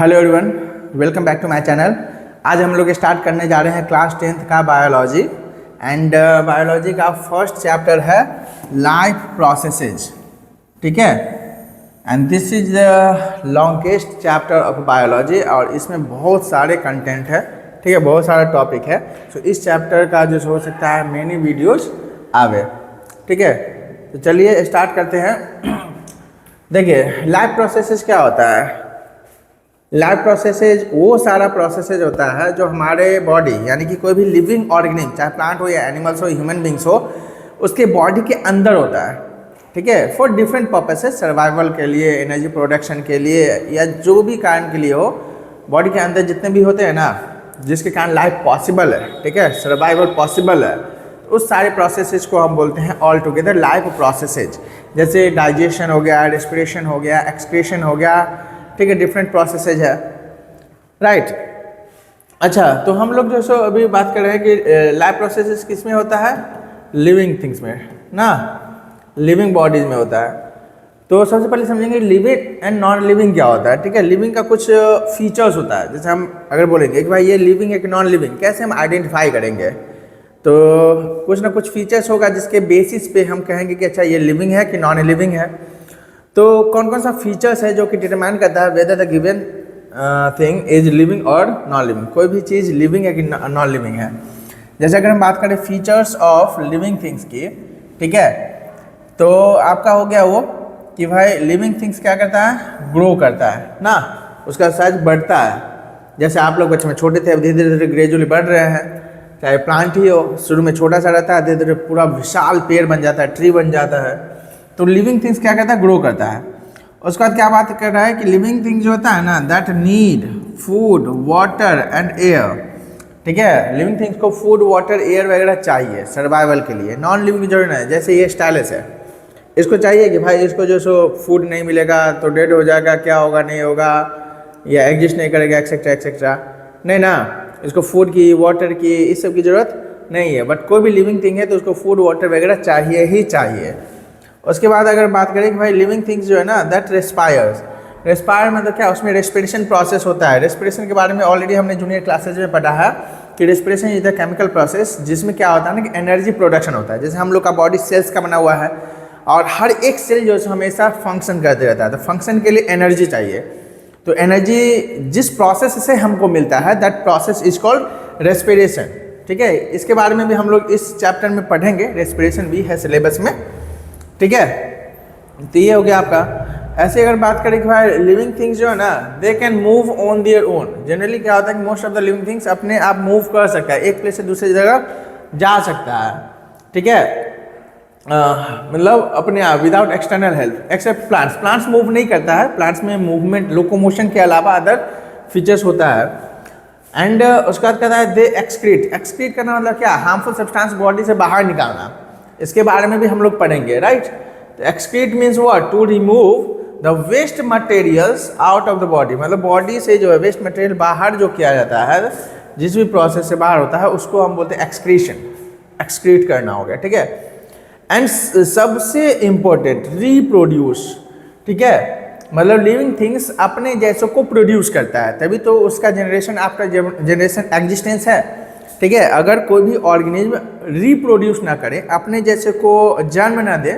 Hello everyone, welcome back to my channel. आज हम लोग स्टार्ट करने जा रहे हैं क्लास 10th का बायोलॉजी एंड बायोलॉजी का फर्स्ट चैप्टर है लाइफ प्रोसेसेज। ठीक है, and this is the longest chapter of biology और इसमें बहुत सारे कंटेंट है। ठीक है, बहुत सारा टॉपिक है। तो इस चैप्टर का जो हो सकता है मेनी वीडियोस आवे। ठीक है, तो चलिए स्टार्ट करते हैं। देखिए, लाइफ प्रोसेसेज क्या होता है? लाइफ प्रोसेसेज वो सारा प्रोसेसेज होता है जो हमारे बॉडी यानी कि कोई भी लिविंग ऑर्गेनिज्म, चाहे प्लांट हो या एनिमल्स हो, ह्यूमन बींग्स हो, उसके बॉडी के अंदर होता है। ठीक है, फॉर डिफरेंट पर्पसेस, सर्वाइवल के लिए, एनर्जी प्रोडक्शन के लिए या जो भी कारण के लिए हो, बॉडी के अंदर जितने भी होते हैं ना, जिसके कारण लाइफ पॉसिबल है, ठीक है, सर्वाइवल पॉसिबल है, उस सारे प्रोसेसेज को हम बोलते हैं ऑल टुगेदर लाइफ प्रोसेसेज। जैसे डाइजेशन हो गया, रेस्पिरेशन हो गया, एक्सक्रीशन हो गया, ठीक है, डिफरेंट प्रोसेसेज है, राइट। अच्छा, तो हम लोग जो सो अभी बात कर रहे हैं कि लाइफ प्रोसेसेस किस में होता है? लिविंग थिंग्स में ना, लिविंग बॉडीज में होता है। तो सबसे पहले समझेंगे लिविंग एंड नॉन लिविंग क्या होता है। ठीक है, लिविंग का कुछ फीचर्स होता है। जैसे हम अगर बोलेंगे कि भाई ये लिविंग है कि नॉन लिविंग, कैसे हम आइडेंटिफाई करेंगे? तो कुछ ना कुछ फीचर्स होगा जिसके बेसिस पे हम कहेंगे कि अच्छा ये लिविंग है कि नॉन लिविंग है। तो कौन कौन सा फीचर्स है जो कि डिटरमाइन करता है whether the given thing is living और नॉन लिविंग, कोई भी चीज़ लिविंग है कि नॉन लिविंग है। जैसे अगर हम बात करें फीचर्स ऑफ लिविंग थिंग्स की, ठीक है, तो आपका हो गया वो कि भाई लिविंग थिंग्स क्या करता है? ग्रो करता है ना, उसका साइज बढ़ता है। जैसे आप लोग बच्चे में छोटे थे, अब धीरे धीरे ग्रेजुअली बढ़ रहे हैं। चाहे प्लांट ही हो, शुरू में छोटा सा रहता है, धीरे धीरे पूरा विशाल पेड़ बन जाता है, ट्री बन जाता है। तो लिविंग थिंग्स क्या करता है? ग्रो करता है। उसके बाद क्या बात कर रहा है कि लिविंग थिंग्स जो होता है ना, that need food, water and air. ठीक है, लिविंग थिंग्स को फूड, वाटर, एयर वगैरह चाहिए सर्वाइवल के लिए। नॉन लिविंग की जरूरत नहीं है। जैसे ये स्टाइलस है, इसको चाहिए कि भाई इसको जो सो फूड नहीं मिलेगा तो डेड हो जाएगा, क्या होगा नहीं होगा, या एग्जिस्ट नहीं करेगा, एक्सेट्रा एक्सेट्रा। नहीं ना, इसको फूड की, वाटर की, इस सब की जरूरत नहीं है। बट कोई भी लिविंग थिंग है तो उसको फूड, वाटर वगैरह चाहिए ही चाहिए। उसके बाद अगर बात करें कि भाई लिविंग थिंग्स जो है ना, दैट रेस्पायर्स। रेस्पायर मतलब क्या? उसमें रेस्पिरेशन प्रोसेस होता है। रेस्पिरेशन के बारे में ऑलरेडी हमने जूनियर क्लासेज में पढ़ा है कि respiration is the chemical process जिसमें क्या होता है ना कि एनर्जी प्रोडक्शन होता है। जैसे हम लोग का बॉडी सेल्स का बना हुआ है और हर एक सेल जो है हमेशा फंक्शन करते रहता है, तो फंक्शन के लिए एनर्जी चाहिए। तो एनर्जी जिस प्रोसेस से हमको मिलता है, that process is called respiration. ठीक है, इसके बारे में भी हम लोग इस चैप्टर में पढ़ेंगे, रेस्पिरेशन भी है सिलेबस में। ठीक है, तो ये हो गया आपका। ऐसे अगर बात करें कि भाई लिविंग थिंग्स जो है ना, they can move on their own. Generally क्या होता है कि most of the living things अपने आप मूव कर सकता है, एक प्लेस से दूसरी जगह जा सकता है। ठीक है, मतलब अपने आप, without external help, except plants. Plants move नहीं करता है, प्लांट्स में मूवमेंट, लोकोमोशन के अलावा अदर फीचर्स होता है। एंड उसके बाद कहता है दे एक्सक्रीट। एक्सक्रीट करना मतलब क्या? हार्मफुल सब्सटेंस बॉडी से बाहर निकालना। इसके बारे में भी हम लोग पढ़ेंगे, राइट। तो excrete means what? To remove the waste materials out of the body. मतलब बॉडी से जो है वेस्ट मटेरियल बाहर जो किया जाता है, जिस भी प्रोसेस से बाहर होता है, उसको हम बोलते हैं एक्सक्रीशन। एक्सक्रीट करना हो गया, ठीक है। एंड सबसे इम्पोर्टेंट, रिप्रोड्यूस। ठीक है, मतलब लिविंग थिंग्स अपने जैसों को प्रोड्यूस करता है, तभी तो उसका जनरेशन, आपका जनरेशन एग्जिस्टेंस है। ठीक है, अगर कोई भी ऑर्गेनिज्म रिप्रोड्यूस ना करे, अपने जैसे को जन्म ना दे,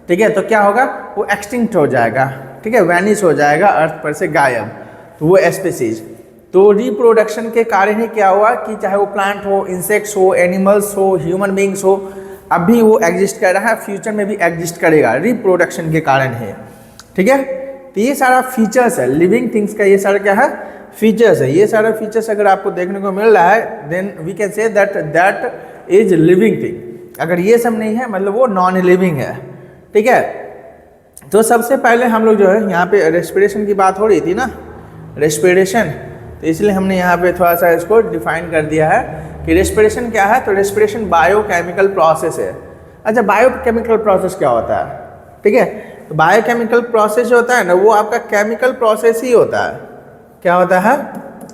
ठीक है, तो क्या होगा? वो एक्सटिंक्ट हो जाएगा। ठीक है, वैनिश हो जाएगा, अर्थ पर से गायब। तो वो स्पीसीज, तो रिप्रोडक्शन के कारण ही क्या हुआ कि चाहे वो प्लांट हो, इंसेक्ट्स हो, एनिमल्स हो, ह्यूमन बींग्स हो, अभी वो एग्जिस्ट कर रहा है, फ्यूचर में भी एग्जिस्ट करेगा, रिप्रोडक्शन के कारण है। ठीक है, तो ये सारा फीचर्स है लिविंग थिंग्स का। ये सारा क्या है? फीचर्स है। ये सारा फीचर्स अगर आपको देखने को मिल रहा है, then we can say that is living thing. अगर ये सब नहीं है, मतलब वो नॉन लिविंग है। ठीक है, तो सबसे पहले हम लोग जो है यहाँ पे रेस्पिरेशन की बात हो रही थी ना, रेस्पिरेशन, तो इसलिए हमने यहाँ पे थोड़ा सा इसको डिफाइन कर दिया है कि रेस्पिरेशन क्या है। तो रेस्पिरेशन बायोकेमिकल प्रोसेस है। अच्छा, बायोकेमिकल प्रोसेस क्या होता है? ठीक है, तो बायोकेमिकल प्रोसेस जो होता है ना, वो आपका केमिकल प्रोसेस ही होता है। क्या होता है?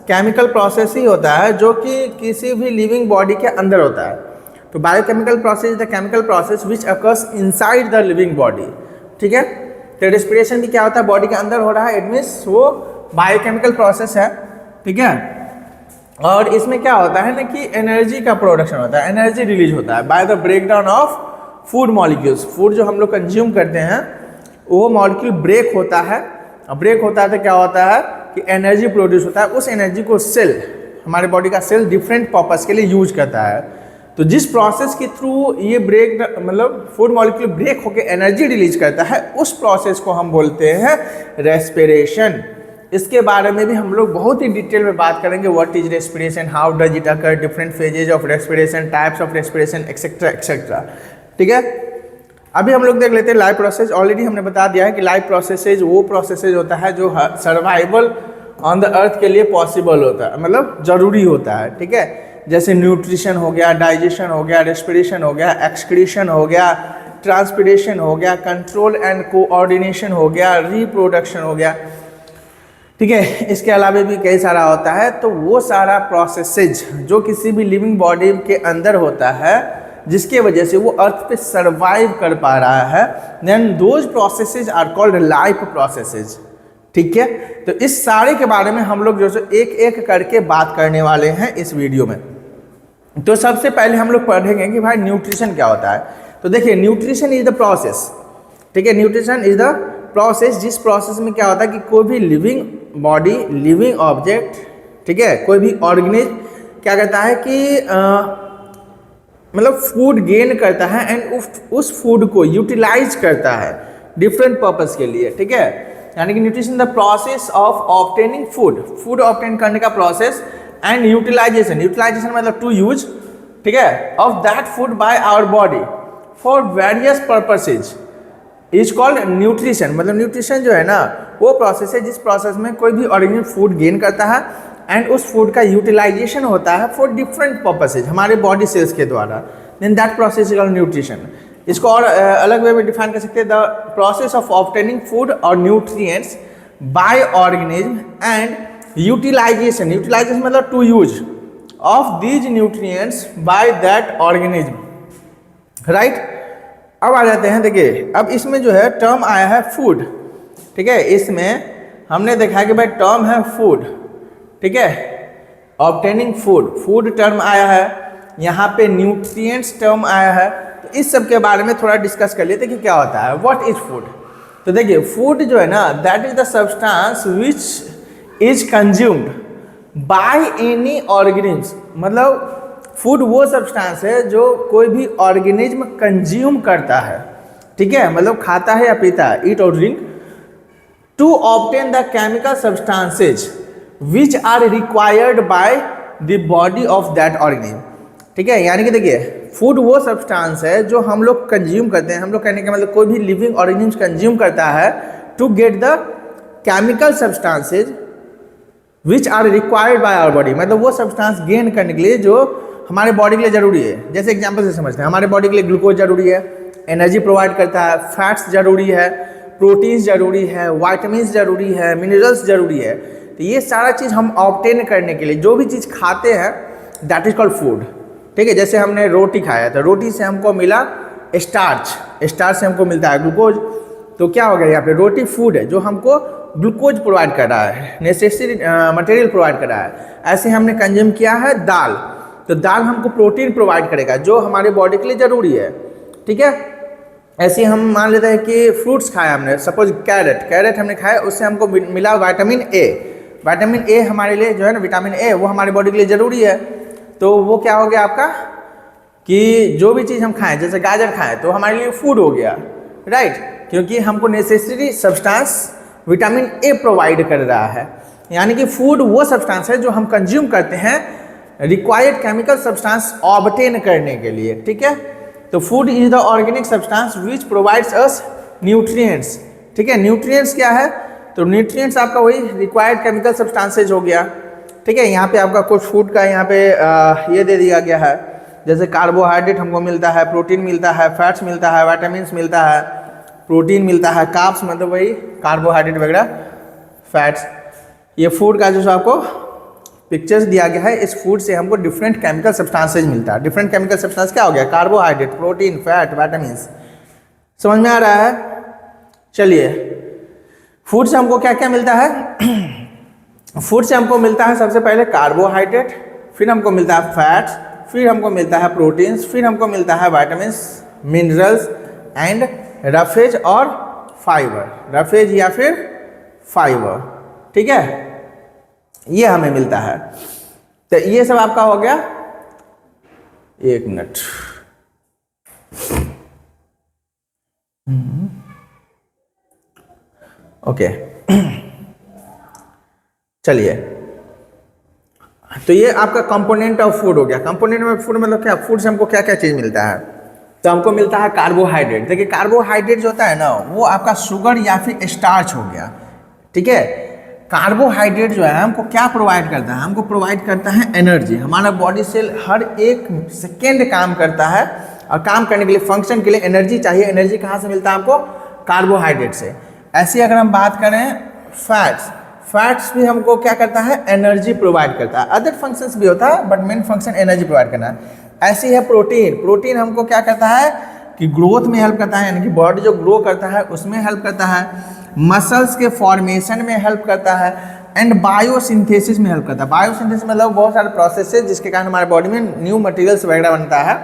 केमिकल प्रोसेस ही होता है, जो कि किसी भी लिविंग बॉडी के अंदर होता है। तो biochemical process is the chemical process which occurs inside the living body. ठीक है, तो रेस्पिरेशन भी क्या होता है? बॉडी के अंदर हो रहा है, इट मीन्स वो बायोकेमिकल प्रोसेस है, ठीक है। और इसमें क्या होता है ना कि एनर्जी का प्रोडक्शन होता है, एनर्जी रिलीज होता है by the breakdown of food molecules. Food जो हम लोग कंज्यूम करते हैं वो मॉलिक्यूल ब्रेक होता है, और ब्रेक होता है तो क्या होता है कि एनर्जी प्रोड्यूस होता है। उस एनर्जी को सेल, हमारे बॉडी का सेल डिफरेंट पर्पस के लिए यूज करता है। तो जिस प्रोसेस के थ्रू ये ब्रेक मतलब फूड मॉलिक्यूल ब्रेक होकर एनर्जी रिलीज करता है, उस प्रोसेस को हम बोलते हैं रेस्पिरेशन। इसके बारे में भी हम लोग बहुत ही डिटेल में बात करेंगे। What is respiration, how does it occur, different phases of respiration, types of respiration, etcetera etcetera, ठीक है। अभी हम लोग देख लेते हैं लाइफ प्रोसेस। ऑलरेडी हमने बता दिया है कि लाइफ प्रोसेसेज वो प्रोसेसेज होता है जो सर्वाइवल ऑन द अर्थ के लिए पॉसिबल होता है, मतलब जरूरी होता है, ठीक है। जैसे न्यूट्रिशन हो गया, डाइजेशन हो गया, रेस्पिरेशन हो गया, एक्सक्रीशन हो गया, ट्रांसपिरेशन हो गया, कंट्रोल एंड कोऑर्डिनेशन हो गया, रिप्रोडक्शन हो गया, ठीक है। इसके अलावा भी कई सारा होता है। तो वो सारा प्रोसेसेज जो किसी भी लिविंग बॉडी के अंदर होता है, जिसके वजह से वो अर्थ पे सरवाइव कर पा रहा है, then those processes are called life processes, ठीक है। तो इस सारे के बारे में हम लोग जो है एक एक करके बात करने वाले हैं इस वीडियो में। तो सबसे पहले हम लोग पढ़ेंगे कि भाई न्यूट्रिशन क्या होता है। तो देखिए, न्यूट्रिशन इज द प्रोसेस, ठीक है। न्यूट्रिशन इज द प्रोसेस, जिस प्रोसेस में क्या होता है कि कोई भी लिविंग बॉडी, लिविंग ऑब्जेक्ट, ठीक है, कोई भी ऑर्गेनिज्म क्या करता है कि मतलब फूड गेन करता है एंड उस फूड को यूटिलाइज करता है डिफरेंट पर्पस के लिए, ठीक है। यानी कि nutrition the process of obtaining food, food obtain करने का प्रोसेस, एंड यूटिलाइजेशन, यूटिलाइजेशन मतलब टू यूज, ठीक है, of that food by our body for various purposes is called nutrition. मतलब न्यूट्रिशन जो है ना वो प्रोसेस है जिस प्रोसेस में कोई भी ऑर्गेनिज्म फूड गेन करता है एंड उस फूड का यूटिलाइजेशन होता है फॉर डिफरेंट पर्पसेज हमारे बॉडी सेल्स के द्वारा, then that process is called nutrition. इसको और अलग वे में डिफाइन कर सकते हैं, the process of obtaining food और nutrients by organism and utilisation, utilisation मतलब to use of these nutrients by that organism, right. अब आ जाते हैं, देखिए अब इसमें जो है टर्म आया है फूड, ठीक है। इसमें हमने देखा है कि भाई टर्म है फूड, ठीक है, ऑब्टेनिंग फूड, फूड टर्म आया है, यहाँ पे न्यूट्रिएंट्स टर्म आया है। तो इस सब के बारे में थोड़ा डिस्कस कर लेते हैं कि क्या होता है, व्हाट इज फूड। तो देखिए, फूड जो है ना that is the substance which is consumed by any organism. मतलब फूड वो सब्सटेंस है जो कोई भी ऑर्गेनिज्म कंज्यूम करता है, ठीक है, मतलब खाता है या पीता है, ईट और drink, to obtain the chemical substances which are required by the body of that organism, ठीक है। यानी कि देखिए, फूड वो सब्सटेंस है जो हम लोग कंज्यूम करते हैं, हम लोग कहने का मतलब कोई भी लिविंग ऑर्गेनिज्म कंज्यूम करता है to get the chemical substances which are required by our body, मतलब वो सब्सटेंस गेन करने के लिए जो हमारे बॉडी के लिए जरूरी है। जैसे एग्जांपल से समझते हैं, हमारे बॉडी के लिए ग्लूकोज जरूरी है, एनर्जी प्रोवाइड करता है, फैट्स जरूरी है, प्रोटीन्स जरूरी है, वाइटामिन जरूरी है, मिनरल्स जरूरी है। तो ये सारा चीज़ हम ऑब्टेन करने के लिए जो भी चीज़ खाते हैं दैट इज कॉल्ड फूड, ठीक है। जैसे हमने रोटी खाया तो रोटी से हमको मिला स्टार्च, स्टार्च से हमको मिलता है ग्लूकोज। तो क्या हो गया, यहाँ पे रोटी फूड है जो हमको ग्लूकोज प्रोवाइड कर रहा है, नेसेसरी मटेरियल प्रोवाइड कर रहा है। ऐसे हमने कंज्यूम किया है दाल, तो दाल हमको प्रोटीन प्रोवाइड करेगा जो हमारे बॉडी के लिए ज़रूरी है, ठीक है। ऐसे हम मान लेते हैं कि फ्रूट्स खाया हमने, सपोज कैरेट हमने खाया, उससे हमको मिला विटामिन ए। विटामिन ए हमारे लिए जो है ना, विटामिन ए वो हमारे बॉडी के लिए ज़रूरी है। तो वो क्या हो गया आपका कि जो भी चीज़ हम खाएं, जैसे गाजर खाएं तो हमारे लिए फूड हो गया, राइट, क्योंकि हमको necessary substance vitamin A provide कर रहा है। यानी कि फूड वो सब्सटेंस है जो हम कंज्यूम करते हैं रिक्वायर्ड केमिकल सब्सटेंस ऑब्टेन करने के लिए, ठीक है। तो food is the organic substance which provides us nutrients, ठीक है। न्यूट्रिएंट्स क्या है, तो न्यूट्रिएंट्स आपका वही रिक्वायर्ड केमिकल सब्सटेंसेज हो गया, ठीक है। यहाँ पे आपका कुछ फूड का यहाँ पे ये दे दिया गया है, जैसे कार्बोहाइड्रेट हमको मिलता है, प्रोटीन मिलता है, फैट्स मिलता है, विटामिन मिलता है, प्रोटीन मिलता है, कार्ब्स मतलब वही कार्बोहाइड्रेट वगैरह, फैट्स। ये फूड का जो आपको पिक्चर्स दिया गया है, इस फूड से हमको डिफरेंट केमिकल सब्सटेंसेज मिलता है। डिफरेंट केमिकल सब्सटेंस क्या हो गया, कार्बोहाइड्रेट, प्रोटीन, फैट, विटामिन। समझ में आ रहा है। चलिए, फूड से हमको क्या क्या मिलता है फूड से हमको मिलता है सबसे पहले कार्बोहाइड्रेट, फिर हमको मिलता है फैट्स, फिर हमको मिलता है प्रोटीन्स, फिर हमको मिलता है विटामिन्स, मिनरल्स एंड रफेज और फाइबर, रफेज या फिर फाइबर, ठीक है, ये हमें मिलता है। तो ये सब आपका हो गया। एक मिनट, ओके चलिए, तो ये आपका कंपोनेंट ऑफ फूड हो गया। कंपोनेंट ऑफ फूड मतलब क्या, फूड से हमको क्या क्या चीज़ मिलता है, तो हमको मिलता है कार्बोहाइड्रेट। देखिए कार्बोहाइड्रेट जो होता है ना, वो आपका शुगर या फिर स्टार्च हो गया, ठीक है। कार्बोहाइड्रेट जो है हमको क्या प्रोवाइड करता है, हमको प्रोवाइड करता है एनर्जी। हमारा बॉडी सेल हर एक सेकेंड काम करता है, और काम करने के लिए, फंक्शन के लिए एनर्जी चाहिए। एनर्जी कहाँ से मिलता है हमको, कार्बोहाइड्रेट से। ऐसे अगर हम बात करें फैट्स, फैट्स भी हमको क्या करता है, एनर्जी प्रोवाइड करता है। अदर फंक्शंस भी होता है, but main function energy provide करना है। ऐसी है प्रोटीन, प्रोटीन हमको क्या करता है कि ग्रोथ में हेल्प करता है, यानी कि बॉडी जो ग्रो करता है उसमें हेल्प करता है, मसल्स के फॉर्मेशन में हेल्प करता है, एंड बायोसिंथेसिस में हेल्प करता है। बायोसिंथेसिस मतलब बहुत सारे प्रोसेस है जिसके कारण हमारे बॉडी में न्यू मटेरियल्स वगैरह बनता है,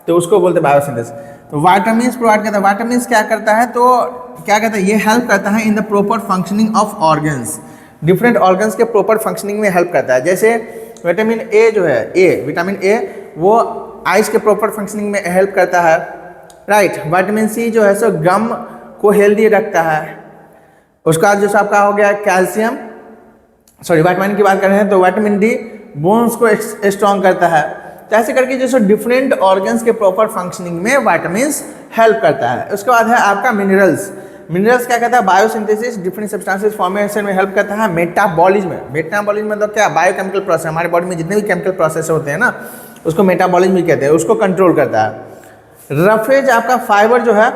तो उसको बोलते हैं बायोसिंथेसिस। तो विटामिन प्रोवाइड करता है। विटामिन क्या करता है, तो क्या कहता है, ये हेल्प करता है in the proper functioning of organs, different organs के प्रॉपर फंक्शनिंग में हेल्प करता है। जैसे विटामिन ए जो है, विटामिन ए वो आइज के प्रॉपर फंक्शनिंग में हेल्प करता है, राइट। विटामिन सी जो है सो गम को हेल्दी रखता है। उसका बाद जो आपका हो गया कैल्शियम, सॉरी विटामिन की बात कर रहे हैं, तो विटामिन डी बोन्स को स्ट्रॉन्ग करता है। तो ऐसे करके जो डिफरेंट ऑर्गन्स के प्रॉपर फंक्शनिंग में विटामिन हेल्प करता है। उसके बाद है आपका मिनरल्स। मिनरल्स क्या कहता है, बायोसिंथेसिस, डिफरेंट सब्सटेंसेस फॉर्मेशन में हेल्प करता है। मेटाबॉलिज्म, मेटाबॉलिज्म मतलब क्या, बायोकेमिकल प्रोसेस, हमारे बॉडी में जितने भी केमिकल प्रोसेस होते हैं ना, उसको मेटाबॉलिज्म भी कहते हैं, उसको कंट्रोल करता है। रफेज आपका फाइबर जो है,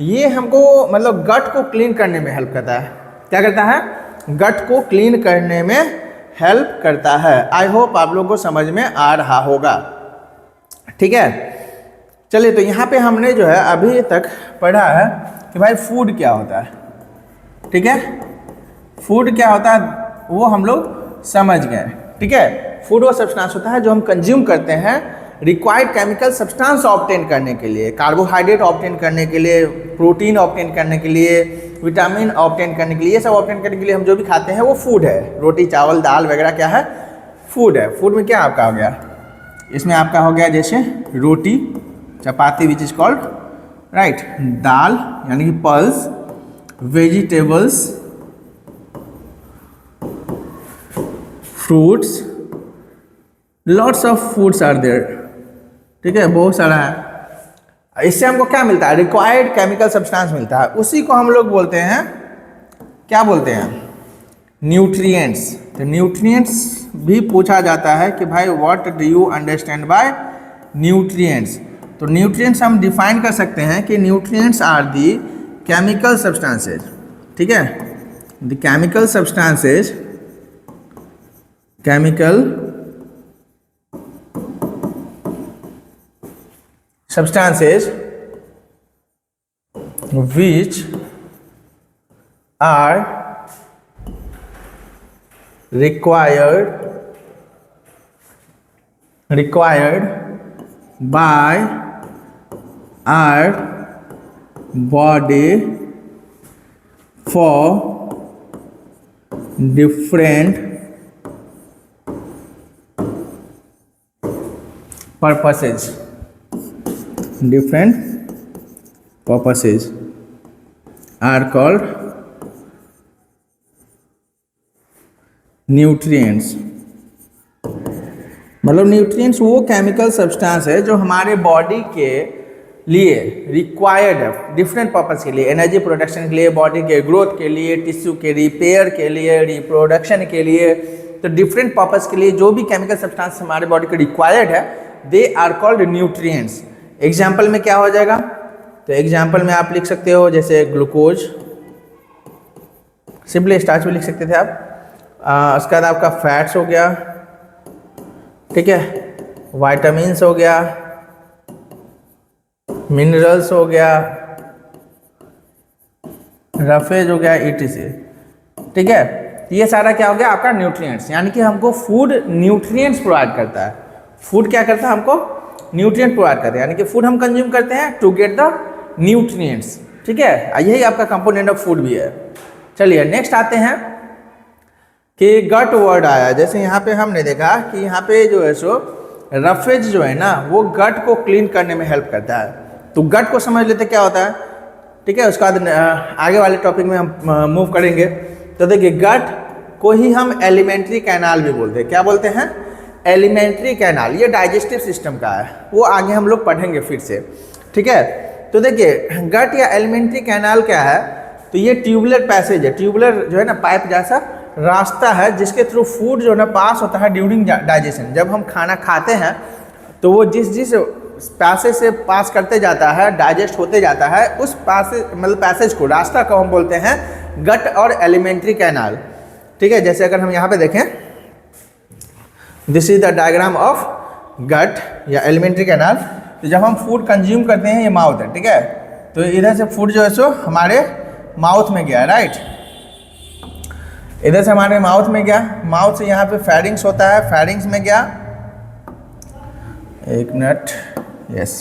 ये हमको मतलब गट को क्लीन करने में हेल्प करता है। क्या करता है, गट को क्लीन करने में हेल्प करता है। आई होप आप लोगों को समझ में आ रहा होगा, ठीक है। चलिए, तो यहाँ पे हमने जो है अभी तक पढ़ा है कि भाई फूड क्या होता है, ठीक है। फूड क्या होता है वो हम लोग समझ गए, ठीक है। फूड वो सब्सटेंस होता है जो हम कंज्यूम करते हैं रिक्वायर्ड केमिकल सब्सटेंस ऑब्टेन करने के लिए, कार्बोहाइड्रेट ऑब्टेन करने के लिए, प्रोटीन ऑब्टेन करने के लिए, विटामिन ऑब्टेन करने के लिए, ये सब ऑब्टेन करने के लिए हम जो भी खाते हैं वो फूड है। रोटी चावल दाल वगैरह क्या है, फूड है। फूड में क्या आपका हो गया, इसमें आपका हो गया जैसे रोटी, चपाती विच इज कॉल्ड, राइट, दाल यानी कि pulse, vegetables, fruits, lots of foods are there, ठीक है, बहुत सारा है। इससे हमको क्या मिलता है, रिक्वायर्ड केमिकल सब्सटेंस मिलता है। उसी को हम लोग बोलते हैं, क्या बोलते हैं, न्यूट्रिएंट्स। तो न्यूट्रिएंट्स भी पूछा जाता है कि भाई what do you understand by nutrients. तो न्यूट्रिएंट्स हम डिफाइन कर सकते हैं कि nutrients are the chemical substances, ठीक है, the chemical substances, chemical substances which are required by our body for different purposes, different purposes are called nutrients. मतलब nutrients वो केमिकल सब्सटेंस है जो हमारे बॉडी के लिए रिक्वायर्ड है डिफरेंट पर्पस के लिए, एनर्जी प्रोडक्शन के लिए, बॉडी के ग्रोथ के लिए, टिश्यू के रिपेयर के लिए, रिप्रोडक्शन के लिए। तो डिफरेंट पर्पस के लिए जो भी केमिकल सब्सटेंस हमारे बॉडी के रिक्वायर्ड है, they are called nutrients. Example में क्या हो जाएगा, तो एग्जाम्पल में आप लिख सकते हो जैसे ग्लूकोज, सिंपली स्टार्च भी लिख सकते थे आप। उसके बाद आपका फैट्स हो गया, ठीक है, विटामिन्स हो गया, मिनरल्स हो गया, रफेज हो गया, ETC, ठीक है। ये सारा क्या हो गया आपका न्यूट्रिएंट्स, यानी कि हमको फूड न्यूट्रिएंट्स प्रोवाइड करता है। फूड क्या करता है, हमको न्यूट्रिएंट प्रोवाइड करता है, यानी कि फूड हम कंज्यूम करते हैं टू गेट द न्यूट्रिएंट्स। ठीक है, यही आपका कंपोनेंट ऑफ फूड भी है। चलिए नेक्स्ट आते हैं कि गट वर्ड आया। जैसे यहाँ पे हमने देखा कि यहाँ पे जो है सो रफेज जो है ना वो गट को क्लीन करने में हेल्प करता है। तो गट को समझ लेते क्या होता है, ठीक है। उसके बाद आगे वाले टॉपिक में हम मूव करेंगे। तो देखिए गट को ही हम एलिमेंट्री कैनाल भी बोलते हैं। क्या बोलते हैं, एलिमेंट्री कैनाल। ये डाइजेस्टिव सिस्टम का है, वो आगे हम लोग पढ़ेंगे फिर से, ठीक है। तो देखिए गट या एलिमेंट्री कैनाल क्या है, तो ये ट्यूबुलर पैसेज है। ट्यूबुलर जो है ना पाइप जैसा रास्ता है जिसके थ्रू फूड जो है ना पास होता है ड्यूरिंग डाइजेशन। जब हम खाना खाते हैं तो वो जिस जिस पैसेज से पास करते जाता है, डाइजेस्ट होते जाता है, उस पैसेज मतलब पैसेज को, रास्ता को हम बोलते हैं गट और एलिमेंट्री कैनाल। ठीक है, जैसे अगर हम यहाँ पे देखें, this is the diagram of gut या एलिमेंट्री कैनाल। तो जब हम फूड कंज्यूम करते हैं, ये माउथ है, ठीक है। तो इधर से फूड जो है सो हमारे माउथ में गया, राइट। इधर से हमारे माउथ में गया, माउथ से यहाँ पे फेरिंग्स होता है, फेरिंग्स में गया, एक मिनट, यस।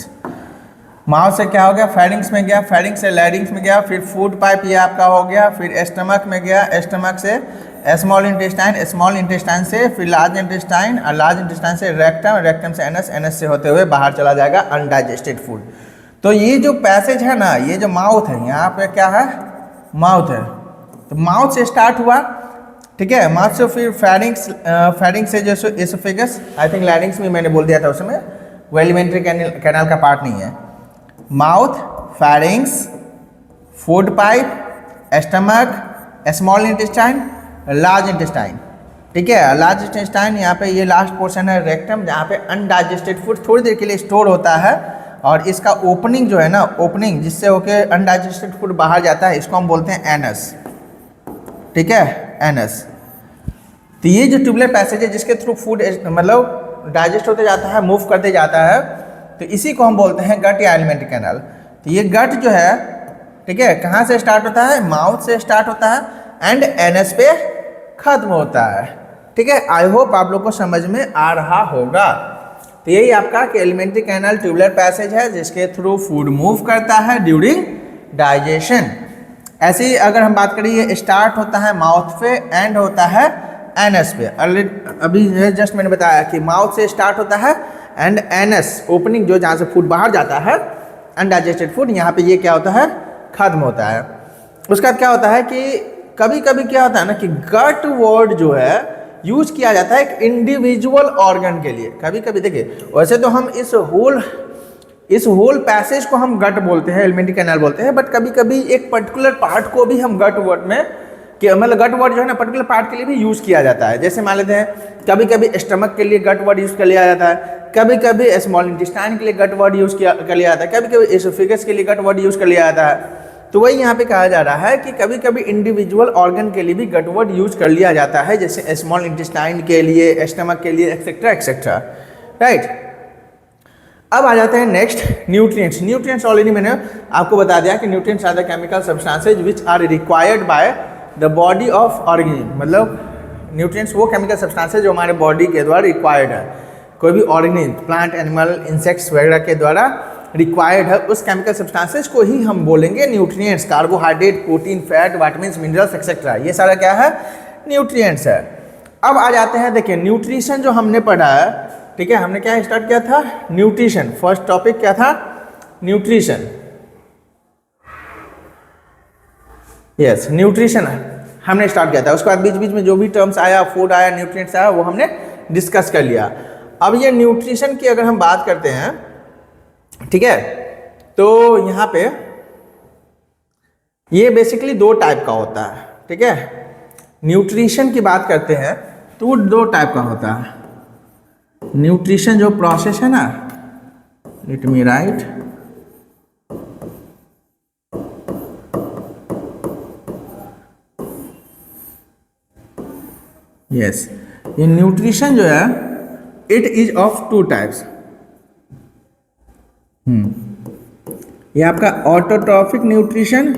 माउथ से क्या हो गया, फेरिंग्स में गया, फेरिंग्स से लैरिंग्स में गया, फिर फूड पाइप ये आपका हो गया, फिर एस्टमक में गया, एस्टमक से स्मॉल इंटेस्टाइन, स्मॉल इंटेस्टाइन से फिर लार्ज इंटेस्टाइन, और लार्ज इंटेस्टाइन से रेक्टम, रेक्टम से एनस, एनस से होते हुए बाहर चला जाएगा अनडाइजेस्टेड फूड। तो ये जो पैसेज है ना, ये जो माउथ है, यहाँ पे क्या है, माउथ है। तो माउथ से स्टार्ट हुआ, ठीक है। माउथ से फिर फेरिंग्स, फेरिंग्स से जो एसोफेगस, आई थिंक लैरिंग्स भी मैंने बोल दिया था उसमें, वो एलिमेंट्री कैनाल का पार्ट नहीं है। Mouth, pharynx, food pipe, stomach, small intestine, large intestine, ठीक है। लार्ज इंटेस्टाइन यहाँ पे ये लास्ट पोर्शन है रेक्टम, जहाँ पे अनडाइजेस्टेड फूड थोड़ी देर के लिए स्टोर होता है, और इसका ओपनिंग जो है ना, ओपनिंग जिससे होके अनडाइजेस्टेड फूड बाहर जाता है, इसको हम बोलते हैं एनस, ठीक है, एनस। तो ये जो ट्यूबुलर पैसेज है जिसके थ्रू फूड मतलब डाइजेस्ट होते जाता है, मूव करते जाता है, तो इसी को हम बोलते हैं गट या एलिमेंट्री कैनाल। तो ये गट जो है, ठीक है, कहाँ से स्टार्ट होता है, माउथ से स्टार्ट होता है एंड एनस पे खत्म होता है, ठीक है। आई होप आप लोग को समझ में आ रहा होगा। तो यही आपका कि एलिमेंट्री कैनाल ट्यूबुलर पैसेज है जिसके थ्रू फूड मूव करता है ड्यूरिंग डाइजेशन। ऐसे ही अगर हम बात करें, ये स्टार्ट होता है माउथ पे, एंड होता है एनस पे। अभी जस्ट मैंने बताया कि माउथ से स्टार्ट होता है एंड एनस, ओपनिंग जो जहाँ से फूड बाहर जाता है अनडाइजेस्टेड फूड, यहाँ पे ये क्या होता है, खत्म होता है। उसके बाद क्या होता है कि कभी कभी क्या होता है ना कि गट वर्ड जो है यूज किया जाता है एक इंडिविजुअल ऑर्गन के लिए। कभी कभी देखिए, वैसे तो हम इस होल पैसेज को हम गट बोलते हैं, एलिमेंट्री कैनाल बोलते हैं, बट कभी कभी एक पर्टिकुलर पार्ट को भी हम गट वर्ड में, कि मतलब गट वर्ड जो है ना पर्टिकुलर पार्ट के लिए भी यूज किया जाता है। जैसे मान लेते हैं कभी कभी स्टमक के लिए गट वर्ड यूज कर लिया जाता है, कभी कभी स्मॉल इंटेस्टाइन के लिए गट वर्ड यूज कर लिया जाता है, कभी कभी एसोफेगस के लिए गट वर्ड यूज कर लिया जाता है। तो वही यहाँ पे कहा जा रहा है कि कभी कभी इंडिविजुअल ऑर्गन के लिए भी गट वर्ड यूज कर लिया जाता है, जैसे स्मॉल इंटेस्टाइन के लिए, स्टमक के लिए, एक्सेट्रा एक्सेट्रा, राइट। अब आ जाते हैं नेक्स्ट, न्यूट्रिएंट्स। न्यूट्रिएंट्स ऑलरेडी मैंने आपको बता दिया कि nutrients are the chemical substances which are required by the body of organism. मतलब न्यूट्रिएंट्स वो केमिकल सब्सटेंसेज जो हमारे बॉडी के द्वारा रिक्वायर्ड है, कोई भी ऑर्गेनिज्म, प्लांट, एनिमल, इंसेक्ट्स वगैरह के द्वारा रिक्वायर्ड है, उस केमिकल सब्सटेंसेज को ही हम बोलेंगे nutrients. Carbohydrate, protein, fat, vitamins, minerals etcetera, ये सारा क्या है, न्यूट्रिएंट्स है। अब आ जाते हैं, देखिए न्यूट्रिशन जो हमने पढ़ा है, ठीक है, हमने क्या स्टार्ट किया था, न्यूट्रिशन। फर्स्ट टॉपिक क्या था, न्यूट्रिशन, यस, न्यूट्रिशन हमने स्टार्ट किया था। उसके बाद बीच बीच में जो भी टर्म्स आया, फूड आया, न्यूट्रिएंट्स आया, वो हमने डिस्कस कर लिया। अब ये न्यूट्रिशन की अगर हम बात करते हैं, ठीक है, तो यहाँ पे ये बेसिकली दो टाइप का होता है, ठीक है। न्यूट्रिशन की बात करते हैं तो वो दो टाइप का होता है। न्यूट्रिशन जो प्रोसेस है ना, लेट मी राइट, यस, ये न्यूट्रिशन जो है it is of two types. ये आपका autotrophic nutrition,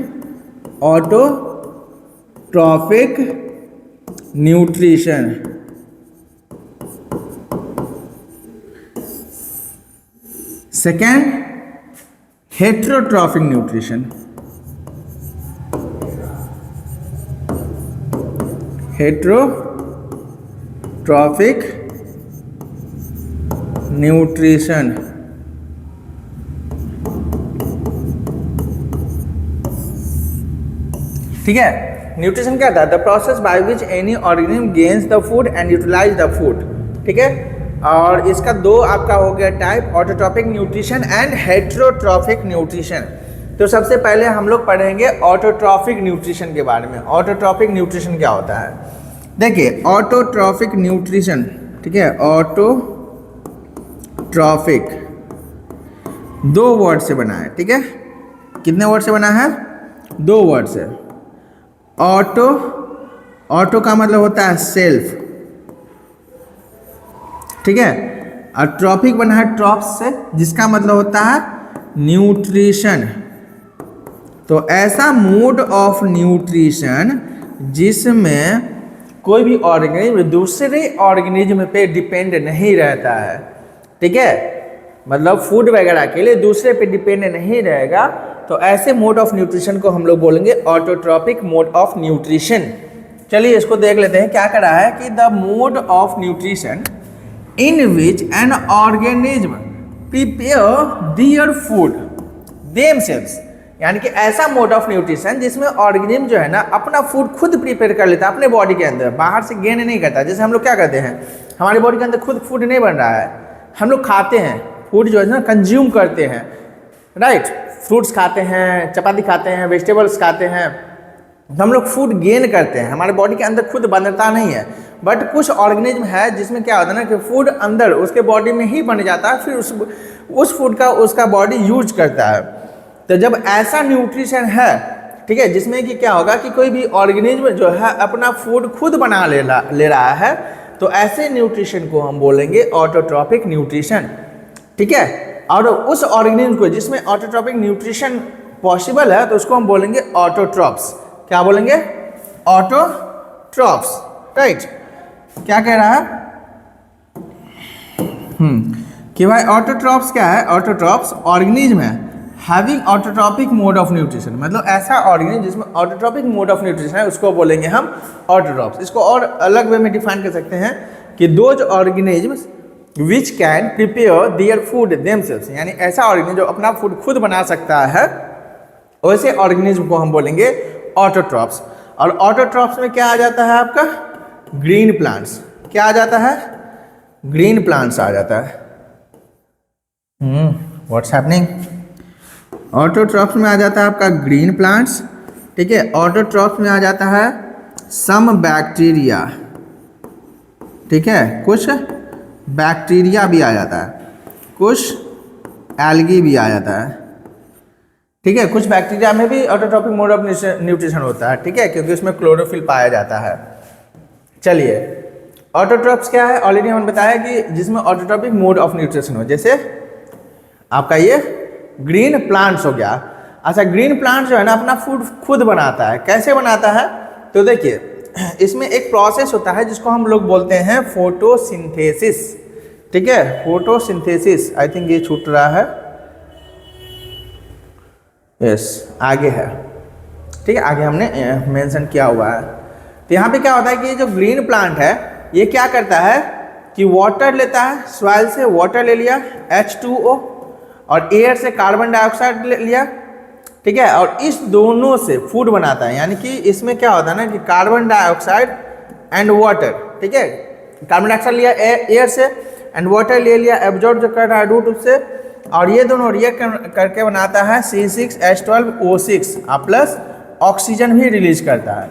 autotrophic nutrition. Second, heterotrophic nutrition. Heterotrophic nutrition. ठीक है, न्यूट्रिशन क्या था? The process by which any organism gains the food and utilise the food. ठीक है, और इसका दो आपका हो गया type, autotrophic nutrition and heterotrophic nutrition. तो सबसे पहले हम लोग पढ़ेंगे ऑटोट्रॉफिक न्यूट्रिशन के बारे में। ऑटोट्रॉफिक न्यूट्रिशन क्या होता है? देखिए, ऑटोट्रॉफिक न्यूट्रिशन, ठीक है, ऑटोट्रॉफिक दो वर्ड से बना है। ठीक है, कितने वर्ड से बना है? दो वर्ड से। ऑटो, ऑटो का मतलब होता है सेल्फ, ठीक है, और ट्रॉफिक बना है ट्रॉप्स से, जिसका मतलब होता है न्यूट्रिशन। तो ऐसा मोड ऑफ न्यूट्रिशन जिसमें कोई भी ऑर्गेनिज्म दूसरे ऑर्गेनिज्म पे डिपेंड नहीं रहता है। ठीक है, मतलब फूड वगैरह के लिए दूसरे पे डिपेंड नहीं रहेगा, तो ऐसे मोड ऑफ न्यूट्रिशन को हम लोग बोलेंगे ऑटोट्रॉपिक मोड ऑफ न्यूट्रिशन। चलिए इसको देख लेते हैं क्या कर रहा है कि the mode of nutrition in which an organism prepare their food themselves, यानी कि ऐसा मोड ऑफ न्यूट्रिशन जिसमें ऑर्गेनिज्म जो है ना अपना फूड खुद प्रिपेयर कर लेता है अपने बॉडी के अंदर, बाहर से गेन नहीं करता। जैसे हम लोग क्या करते हैं, हमारी बॉडी के अंदर खुद फूड नहीं बन रहा है, हम लोग खाते हैं फूड जो है ना, कंज्यूम करते हैं, राइट, फ्रूट्स खाते हैं, चपाती खाते हैं, वेजिटेबल्स खाते हैं, हम लोग फूड गेन करते हैं, हमारे बॉडी के अंदर खुद बनता नहीं है। बट कुछ ऑर्गेनिज्म है जिसमें क्या होता है ना कि फूड अंदर उसके बॉडी में ही बन जाता है, फिर उस फूड का उसका बॉडी यूज करता है। तो जब ऐसा न्यूट्रिशन है, ठीक है, जिसमें कि क्या होगा कि कोई भी ऑर्गेनिज्म जो है अपना फूड खुद बना ले रहा है, तो ऐसे न्यूट्रिशन को हम बोलेंगे ऑटोट्रॉपिक न्यूट्रिशन। ठीक है, और उस ऑर्गेनिज्म को जिसमें ऑटोट्रॉपिक न्यूट्रिशन पॉसिबल है, तो उसको हम बोलेंगे ऑटोट्रॉप्स। क्या बोलेंगे? Autotrophs, right. क्या कह रहा है कि भाई ऑटोट्रॉप्स क्या है? ऑटोट्रॉप्स ऑर्गेनिज्म है having autotrophic mode of nutrition, मतलब ऐसा ऑर्गेनिज्म जिसमें ऑटोट्रॉपिक मोड ऑफ न्यूट्रिशन है, उसको बोलेंगे हम ऑटोट्रॉप्स। इसको और अलग वे में डिफाइन कर सकते हैं कि those organisms which can prepare their food themselves, यानी ऐसा ऑर्गेनिज्म जो अपना फूड खुद बना सकता है, वैसे ऑर्गेनिज्म को हम बोलेंगे ऑटोट्रॉप्स। और ऑटोट्रॉप्स में क्या आ जाता है आपका? Green plants. क्या आ जाता है? ग्रीन प्लांट्स आ जाता है। What's happening? ऑटोट्रॉप्स में आ जाता है आपका ग्रीन प्लांट्स, ठीक है। ऑटोट्रॉप्स में आ जाता है सम बैक्टीरिया, ठीक है, कुछ बैक्टीरिया भी आ जाता है, कुछ एल्गी भी आ जाता है, ठीक है। कुछ बैक्टीरिया में भी ऑटोट्रॉपिक मोड ऑफ न्यूट्रिशन होता है, ठीक है, क्योंकि उसमें क्लोरोफिल पाया जाता है। चलिए, ऑटोट्रॉप्स क्या है? ऑलरेडी हमने बताया कि जिसमें ऑटोट्रॉपिक मोड ऑफ न्यूट्रिशन हो, जैसे आपका ये ग्रीन प्लांट्स हो गया। अच्छा, ग्रीन प्लांट्स जो है ना अपना फूड खुद बनाता है। कैसे बनाता है? तो देखिए, इसमें एक प्रोसेस होता है जिसको हम लोग बोलते हैं फोटोसिंथेसिस, ठीक है, फोटोसिंथेसिस। आई थिंक ये छूट रहा है, यस, आगे है, ठीक है, आगे हमने मेंशन किया हुआ है। तो यहाँ पे क्या होता है कि ये जो ग्रीन प्लांट है ये क्या करता है कि वाटर लेता है, सॉइल से वाटर ले लिया H2O, और एयर से कार्बन डाइऑक्साइड ले लिया, ठीक है, और इस दोनों से फूड बनाता है। यानी कि इसमें क्या होता है ना कि कार्बन डाइऑक्साइड एंड वाटर, ठीक है, कार्बन डाइऑक्साइड लिया एयर से एंड वाटर ले लिया एब्जॉर्ब जो कर रहा है रूट से, और ये दोनों रिएक्ट करके बनाता है C6H12O6 प्लस ऑक्सीजन भी रिलीज करता है।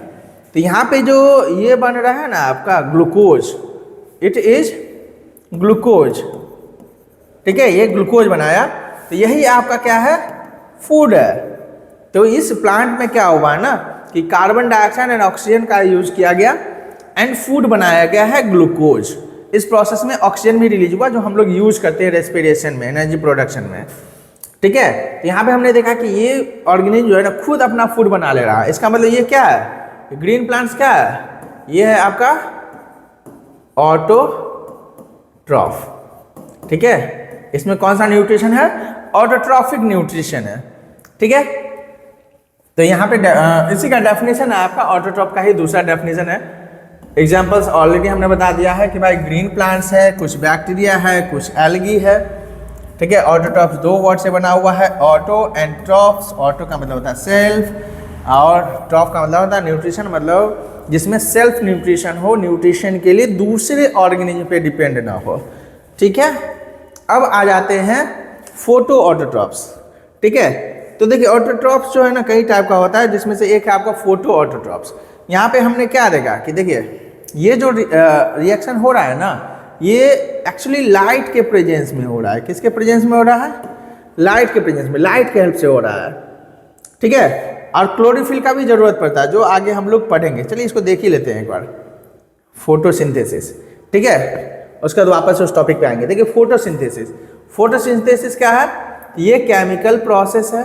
तो यहाँ पे जो ये बन रहा है ना आपका ग्लूकोज, इट इज ग्लूकोज, ठीक है, ये ग्लूकोज बनाया, तो यही आपका क्या है? फूड है। तो इस प्लांट में क्या हुआ है ना कि कार्बन डाइऑक्साइड एंड ऑक्सीजन का यूज किया गया एंड फूड बनाया गया है ग्लूकोज। इस प्रोसेस में ऑक्सीजन भी रिलीज हुआ जो हम लोग यूज करते हैं रेस्पिरेशन में, एनर्जी प्रोडक्शन में, ठीक है। तो यहाँ पे हमने देखा कि ये ऑर्गेनिज्म जो है ना खुद अपना फूड बना ले रहा है। इसका मतलब ये क्या है? ग्रीन प्लांट्स क्या है? ये है आपका ऑटोट्रॉफ, ठीक है। इसमें कौन सा न्यूट्रिशन है? ऑटोट्रॉफिक न्यूट्रिशन है, ठीक है। तो यहाँ पे इसी का डेफिनेशन है आपका, ऑटोट्रॉफ का ही दूसरा डेफिनेशन है। एग्जांपल्स ऑलरेडी हमने बता दिया है कि भाई ग्रीन प्लांट्स है, कुछ बैक्टीरिया है, कुछ एल्गी है, ठीक है। ऑटोट्रॉफ्स दो वर्ड से बना हुआ है, ऑटो एंड ट्रॉफ्स। ऑटो का मतलब होता है सेल्फ और ट्रॉफ का मतलब होता है न्यूट्रिशन, मतलब जिसमें सेल्फ न्यूट्रिशन हो, न्यूट्रिशन के लिए दूसरे ऑर्गेनिज्म पे डिपेंड ना हो, ठीक है। अब आ जाते हैं फोटो ऑटोट्रॉफ्स, ठीक है। तो देखिए ऑटोट्रॉफ्स जो है ना कई टाइप का होता है, जिसमें से एक है आपका फोटो ऑटोट्रॉफ्स। यहाँ पे हमने क्या देखा कि देखिए ये जो रिएक्शन हो रहा है ना, ये एक्चुअली लाइट के प्रेजेंस में हो रहा है। किसके प्रेजेंस में हो रहा है? लाइट के प्रेजेंस में, लाइट के हेल्प से हो रहा है, ठीक है। और क्लोरोफिल का भी जरूरत पड़ता है, जो आगे हम लोग पढ़ेंगे। चलिए इसको देख ही लेते हैं एक बार, फोटोसिंथेसिस, ठीक है। उसके बाद वापस उस टॉपिक पे आएंगे। देखिए फोटोसिंथेसिस, फोटोसिंथेसिस क्या है? ये केमिकल प्रोसेस है।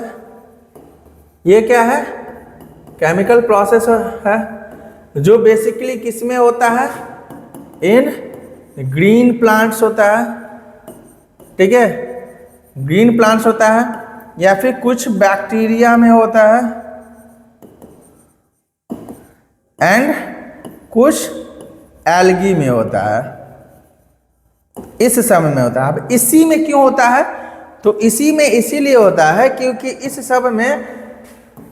ये क्या है? केमिकल प्रोसेस है, जो बेसिकली किस में होता है? इन ग्रीन प्लांट्स होता है, ठीक है। ग्रीन प्लांट्स होता है, या फिर कुछ बैक्टीरिया में होता है, एंड कुछ एल्गी में होता है, इस सब में होता है। अब इसी में क्यों होता है? तो इसी में इसीलिए होता है क्योंकि इस सब में,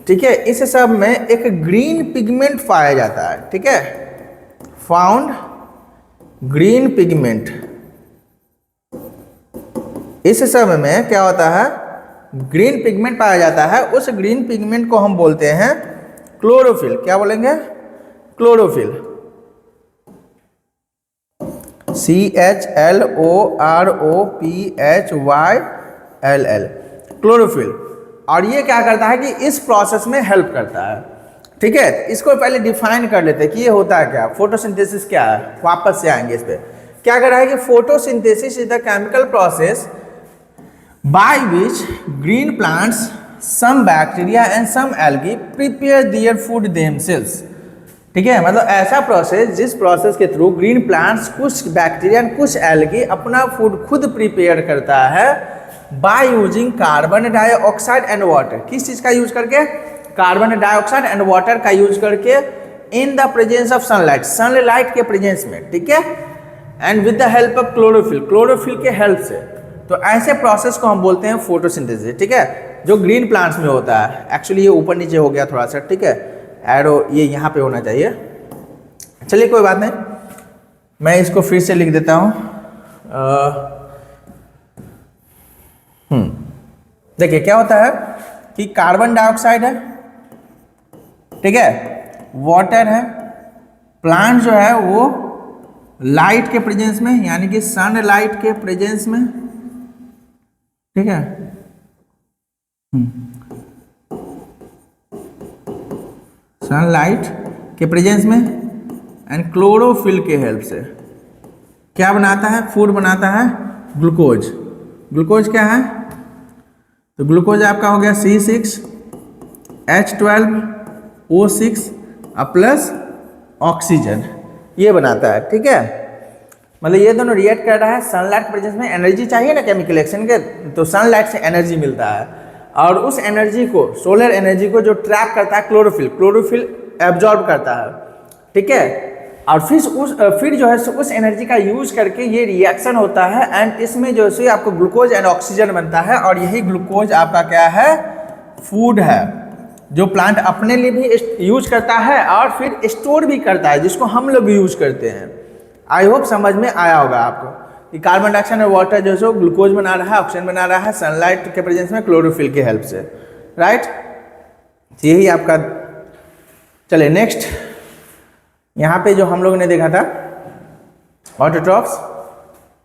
ठीक है, इस सब में एक ग्रीन पिगमेंट पाया जाता है, ठीक है। Found green pigment. इस सब में क्या होता है? ग्रीन पिगमेंट पाया जाता है। उस ग्रीन पिगमेंट को हम बोलते हैं क्लोरोफिल। क्या बोलेंगे? क्लोरोफिल। CHLOROPHYLL, chlorophyll. और ये क्या करता है कि इस प्रोसेस में हेल्प करता है, ठीक है। इसको पहले डिफाइन कर लेते हैं कि ये होता है क्या, फोटोसिंथेसिस क्या है। वापस से आएंगे इस पे। क्या कर रहा है कि photosynthesis is the chemical process by which green plants, some bacteria and some algae prepare their food themselves, ठीक है। मतलब ऐसा प्रोसेस जिस प्रोसेस के थ्रू ग्रीन प्लांट्स, कुछ बैक्टीरिया कुछ एल्गी अपना फूड खुद प्रिपेयर करता है by using carbon dioxide and water. किस चीज का यूज करके? कार्बन डाइऑक्साइड एंड वाटर का यूज करके, in the presence of sunlight, sunlight के प्रेजेंस में, ठीक है। And with the help of chlorophyll, chlorophyll के हेल्प से। तो ऐसे प्रोसेस को हम बोलते हैं फोटोसिंथेसिस, ठीक है, जो ग्रीन प्लांट्स में होता है। एक्चुअली ये ऊपर नीचे हो गया थोड़ा सा, ठीक है, एरो ये यहाँ पे होना चाहिए। चलिए कोई बात नहीं, मैं इसको फिर से लिख देता हूँ। देखिए क्या होता है कि कार्बन डाइऑक्साइड है, ठीक है, वाटर है, प्लांट जो है वो लाइट के प्रेजेंस में, यानी कि सनलाइट के प्रेजेंस में, ठीक है, सनलाइट के प्रेजेंस में एंड क्लोरोफिल के हेल्प से क्या बनाता है? फूड बनाता है ग्लूकोज। ग्लूकोज क्या है? तो ग्लूकोज आपका हो गया C6H12O6 प्लस ऑक्सीजन, ये बनाता है, ठीक है। मतलब ये दोनों रिएक्ट कर रहा है। सनलाइट प्रेजेंस में एनर्जी चाहिए ना केमिकल एक्शन के, तो सनलाइट से एनर्जी मिलता है, और उस एनर्जी को, सोलर एनर्जी को जो ट्रैप करता है क्लोरोफिल, क्लोरोफिल एब्जॉर्ब करता है, ठीक है। और फिर जो है उस एनर्जी का यूज करके ये रिएक्शन होता है, एंड इसमें जो है आपको ग्लूकोज एंड ऑक्सीजन बनता है, और यही ग्लूकोज आपका क्या है? फूड है, जो प्लांट अपने लिए भी यूज करता है और फिर स्टोर भी करता है, जिसको हम लोग यूज करते हैं। आई होप समझ में आया होगा आपको कि कार्बन डाइऑक्साइड और वाटर जो है ग्लूकोज बना रहा है, ऑक्सीजन बना रहा है सनलाइट के प्रेजेंस में क्लोरोफिल के हेल्प से, राइट। यही आपका। चलिए नेक्स्ट, यहाँ पे जो हम लोग ने देखा था ऑटोट्रॉफ्स,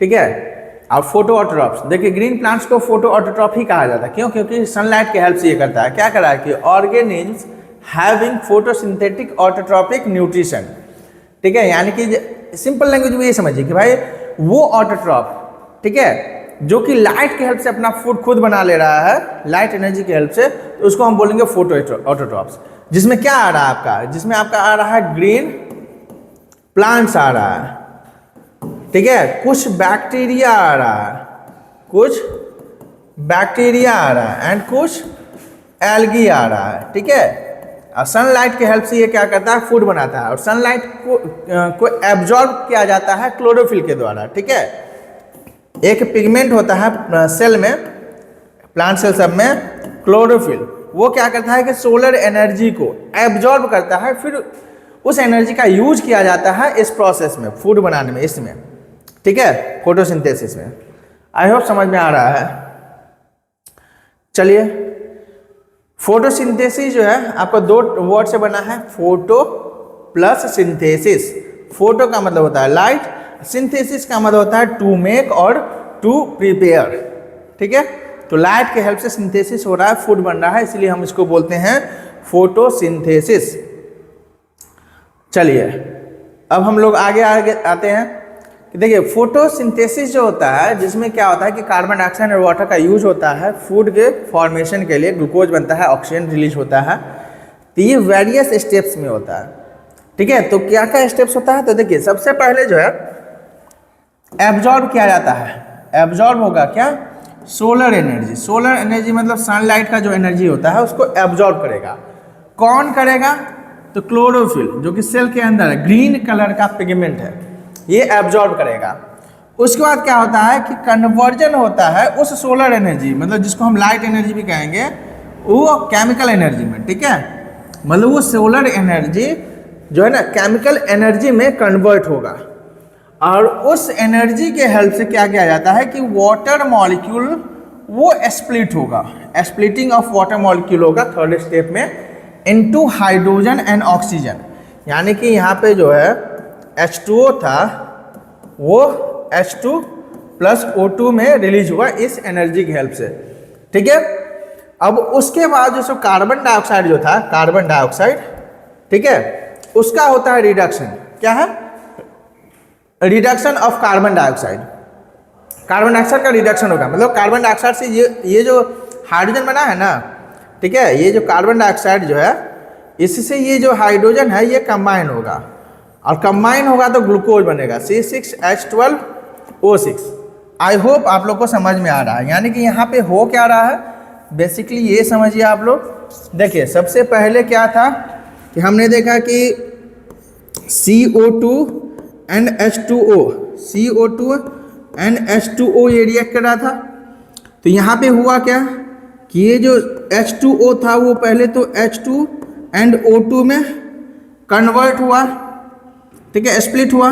ठीक है, और फोटो ऑटोट्रॉफ्स। देखिए ग्रीन प्लांट्स को फोटो ऑटोट्रॉफ ही कहा जाता है। क्यों? क्योंकि सनलाइट के हेल्प से ये करता है। क्या कर रहा है कि organisms having photosynthetic autotrophic nutrition, ठीक है, यानी कि सिंपल लैंग्वेज में ये समझिए कि भाई वो ऑटोट्रॉफ, ठीक है, जो कि लाइट के हेल्प से अपना फूड खुद बना ले रहा है, लाइट एनर्जी के हेल्प से, तो उसको हम बोलेंगे फोटो ऑटोट्रॉफ्स। जिसमें क्या आ रहा है आपका? जिसमें आपका आ रहा है ग्रीन प्लांट्स आ रहा है, ठीक है, कुछ बैक्टीरिया आ रहा है, कुछ बैक्टीरिया आ रहा है एंड कुछ एल्गी आ रहा है, ठीक है। और सनलाइट के हेल्प से ये क्या करता है, फूड बनाता है, और सनलाइट को एब्जॉर्ब किया जाता है क्लोरोफिल के द्वारा, ठीक है। एक पिगमेंट होता है सेल में, प्लांट सेल सब में, क्लोरोफिल, वो क्या करता है कि सोलर एनर्जी को एब्जॉर्ब करता है, फिर उस एनर्जी का यूज किया जाता है इस प्रोसेस में, फूड बनाने में, इसमें, ठीक है, फोटोसिंथेसिस में। आई होप समझ में आ रहा है। चलिए, फोटोसिंथेसिस जो है आपका दो वर्ड से बना है, फोटो प्लस सिंथेसिस। फोटो का मतलब होता है लाइट, सिंथेसिस का मतलब होता है टू मेक और टू प्रिपेयर, ठीक है। तो लाइट के हेल्प से सिंथेसिस हो रहा है, फूड बन रहा है, इसलिए हम इसको बोलते हैं फोटोसिंथेसिस। चलिए, अब हम लोग आगे आते हैं कि देखिए फोटोसिंथेसिस जो होता है, जिसमें क्या होता है कि कार्बन डाइऑक्साइड और वाटर का यूज होता है फूड के फॉर्मेशन के लिए, ग्लूकोज बनता है, ऑक्सीजन रिलीज होता है। तो ये वेरियस स्टेप्स में होता है, ठीक है। तो क्या क्या स्टेप्स होता है, तो देखिए सबसे पहले जो है एब्जॉर्ब किया जाता है। एब्जॉर्ब होगा क्या, सोलर एनर्जी। सोलर एनर्जी मतलब सनलाइट का जो एनर्जी होता है उसको एब्जॉर्ब करेगा। कौन करेगा, तो क्लोरोफिल, जो कि सेल के अंदर है, ग्रीन कलर का पिगमेंट है, ये एब्जॉर्ब करेगा। उसके बाद क्या होता है कि कन्वर्जन होता है उस सोलर एनर्जी, मतलब जिसको हम लाइट एनर्जी भी कहेंगे, वो केमिकल एनर्जी में, ठीक है। मतलब वो सोलर एनर्जी जो है ना केमिकल एनर्जी में कन्वर्ट होगा, और उस एनर्जी के हेल्प से क्या किया जाता है कि वाटर मॉलिक्यूल वो स्प्लिट होगा, स्प्लिटिंग ऑफ वाटर मॉलिक्यूल होगा थर्ड स्टेप में इनटू हाइड्रोजन एंड ऑक्सीजन। यानी कि यहाँ पे जो है H2O था, वो H2 प्लस O2 में रिलीज हुआ इस एनर्जी की हेल्प से, ठीक है। अब उसके बाद जो सब कार्बन डाइऑक्साइड जो था, कार्बन डाइऑक्साइड, ठीक है, उसका होता है रिडक्शन। क्या है, reduction of carbon dioxide. Carbon dioxide का रिडक्शन होगा, मतलब कार्बन डाइऑक्साइड से ये जो हाइड्रोजन बना है ना, ठीक है, ये जो कार्बन डाइऑक्साइड जो है, इससे ये जो हाइड्रोजन है ये कंबाइन होगा, और कंबाइन होगा तो ग्लूकोज बनेगा C6H12O6। आई होप आप लोग को समझ में आ रहा है। यानी कि यहाँ पे हो क्या रहा है, बेसिकली ये समझिए आप लोग। देखिए सबसे पहले क्या था कि हमने देखा कि CO2 and H2O, CO2 and H2O ये रिएक्ट कर रहा था। तो यहाँ पे हुआ क्या कि ये जो H2O था वो पहले तो H2 एंड O2 में कन्वर्ट हुआ, ठीक है, स्प्लिट हुआ,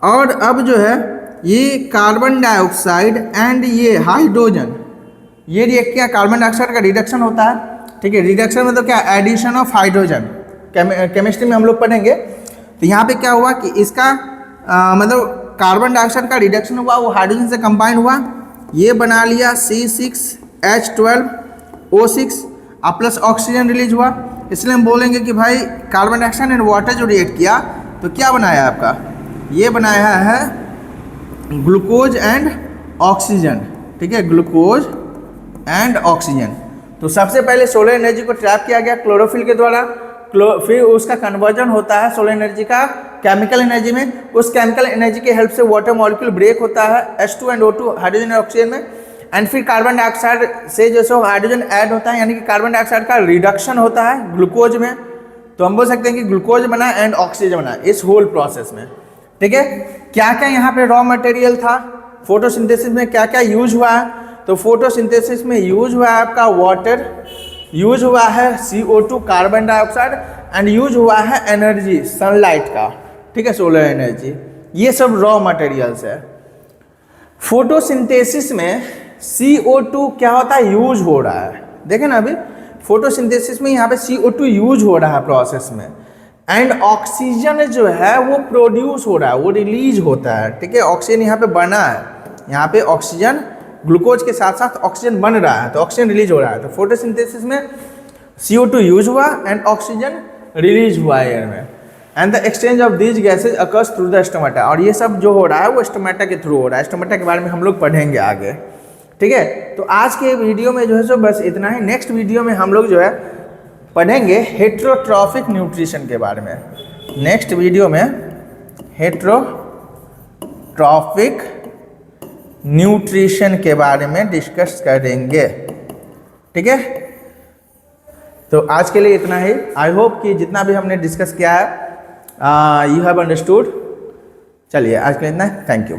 और अब जो है ये कार्बन डाइऑक्साइड एंड ये हाइड्रोजन ये रिएक्ट किया, कार्बन डाइऑक्साइड का रिडक्शन होता है, ठीक है। रिडक्शन मतलब क्या, एडिशन ऑफ हाइड्रोजन, केमिस्ट्री में हम लोग पढ़ेंगे। तो यहाँ पे क्या हुआ कि इसका मतलब कार्बन डाइऑक्साइड का रिडक्शन हुआ, वो हाइड्रोजन से कंबाइन हुआ, ये बना लिया C6H12O6 और प्लस ऑक्सीजन रिलीज हुआ। इसलिए हम बोलेंगे कि भाई कार्बन डाइऑक्साइड एंड वाटर जो रिएक्ट किया तो क्या बनाया आपका, ये बनाया है ग्लूकोज एंड ऑक्सीजन, ठीक है, ग्लूकोज एंड ऑक्सीजन। तो सबसे पहले सोलर एनर्जी को ट्रैप किया गया क्लोरोफिल के द्वारा, फिर उसका कन्वर्जन होता है सोलर एनर्जी का केमिकल एनर्जी में। उस केमिकल एनर्जी के हेल्प से वाटर मॉलिक्यूल ब्रेक होता है H2 एंड O2, हाइड्रोजन और ऑक्सीजन में, एंड फिर कार्बन डाइऑक्साइड से जो सो हाइड्रोजन ऐड होता है, यानी कि कार्बन डाइऑक्साइड का रिडक्शन होता है ग्लूकोज में। तो हम बोल सकते हैं कि ग्लूकोज बना एंड ऑक्सीजन बना इस होल प्रोसेस में, ठीक है। क्या क्या यहाँ पे रॉ मटेरियल था, फोटोसिंथेसिस में क्या क्या यूज हुआ है, तो फोटोसिंथेसिस में यूज हुआ है आपका वाटर, यूज हुआ है CO2 carbon dioxide, and use हुआ है एनर्जी सनलाइट का, ठीक है, सोलर एनर्जी। ये सब रॉ मटेरियल्स है। फोटोसिंथेसिस में CO2 क्या होता है, यूज हो रहा है। देखें ना अभी फोटोसिंथेसिस में यहाँ पे CO2 यूज हो रहा है प्रोसेस में, एंड ऑक्सीजन जो है वो प्रोड्यूस हो रहा है, वो रिलीज होता है, ठीक है। ऑक्सीजन यहाँ पे बना है, यहाँ पे ऑक्सीजन ग्लूकोज के साथ साथ ऑक्सीजन बन रहा है, तो ऑक्सीजन रिलीज हो रहा है। तो फोटोसिंथेसिस में CO2 यूज हुआ एंड ऑक्सीजन रिलीज हुआ एयर में, and the exchange of these gases occurs through the stomata. और ये सब जो हो रहा है वो स्टोमेटा के थ्रू हो रहा है। स्टोमेटा के बारे में हम लोग पढ़ेंगे आगे, ठीक है। तो आज के वीडियो में जो है सो बस इतना ही। नेक्स्ट वीडियो में हम लोग जो है पढ़ेंगे हेट्रोट्रॉफिक न्यूट्रिशन के बारे में। नेक्स्ट वीडियो में हेट्रोट्रॉफिक न्यूट्रिशन के बारे में डिस्कस करेंगे। ठीक है, तो आज के लिए इतना ही। आई होप कि जितना भी हमने डिस्कस किया है यू हैव अंडरस्टूड। चलिए आज के लिए इतना है, थैंक यू।